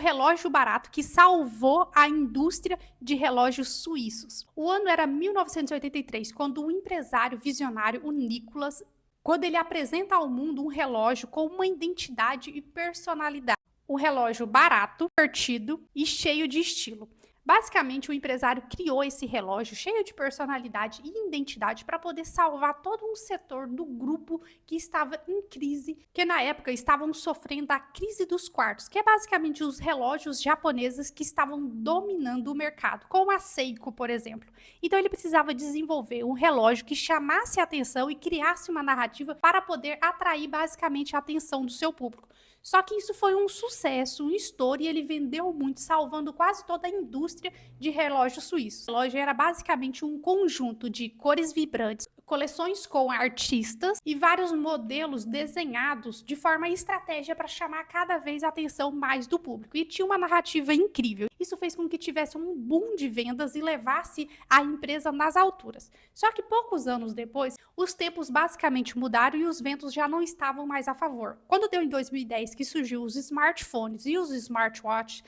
relógio barato que salvou a indústria de relógios suíços. O ano era 1983, quando o empresário visionário, o Nicholas, quando ele apresenta ao mundo um relógio com uma identidade e personalidade. Um relógio barato, divertido e cheio de estilo. Basicamente, o empresário criou esse relógio cheio de personalidade e identidade para poder salvar todo um setor do grupo que estava em crise, que na época estavam sofrendo a crise dos quartos, que é basicamente os relógios japoneses que estavam dominando o mercado, como a Seiko, por exemplo. Então ele precisava desenvolver um relógio que chamasse a atenção e criasse uma narrativa para poder atrair basicamente a atenção do seu público. Só que isso foi um sucesso, um estouro, e ele vendeu muito, salvando quase toda a indústria de relógios suíços. O relógio era basicamente um conjunto de cores vibrantes, coleções com artistas e vários modelos desenhados de forma estratégia para chamar cada vez a atenção mais do público. E tinha uma narrativa incrível. Isso fez com que tivesse um boom de vendas e levasse a empresa nas alturas. Só que poucos anos depois, os tempos basicamente mudaram e os ventos já não estavam mais a favor. Quando deu em 2010 que surgiu os smartphones e os smartwatches,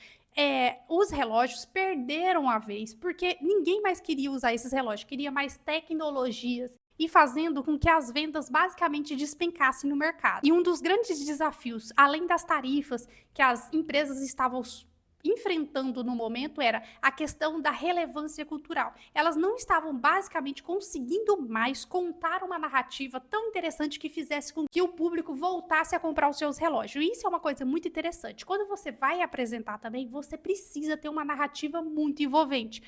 os relógios perderam a vez, porque ninguém mais queria usar esses relógios, queria mais tecnologias, e fazendo com que as vendas basicamente despencassem no mercado. E um dos grandes desafios, além das tarifas que as empresas estavam enfrentando no momento, era a questão da relevância cultural. Elas não estavam basicamente conseguindo mais contar uma narrativa tão interessante que fizesse com que o público voltasse a comprar os seus relógios. E isso é uma coisa muito interessante. Quando você vai apresentar também, você precisa ter uma narrativa muito envolvente.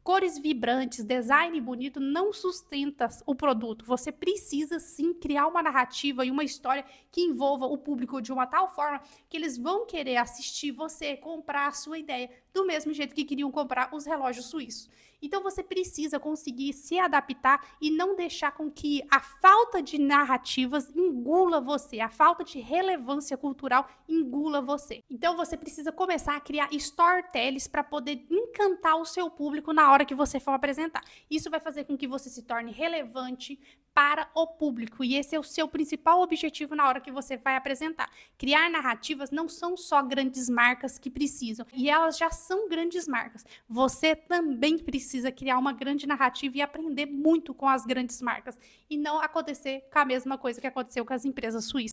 Cores vibrantes, design bonito não sustenta o produto. Você precisa sim criar uma narrativa e uma história que envolva o público de uma tal forma que eles vão querer assistir você, comprar a sua ideia, do mesmo jeito que queriam comprar os relógios suíços. Então você precisa conseguir se adaptar e não deixar com que a falta de narrativas engula você, a falta de relevância cultural engula você. Então você precisa começar a criar storytellings para poder encantar o seu público na hora que você for apresentar. Isso vai fazer com que você se torne relevante para o público, e esse é o seu principal objetivo na hora que você vai apresentar. Criar narrativas não são só grandes marcas que precisam, e elas já são grandes marcas. Você também precisa criar uma grande narrativa e aprender muito com as grandes marcas, e não acontecer com a mesma coisa que aconteceu com as empresas suíças.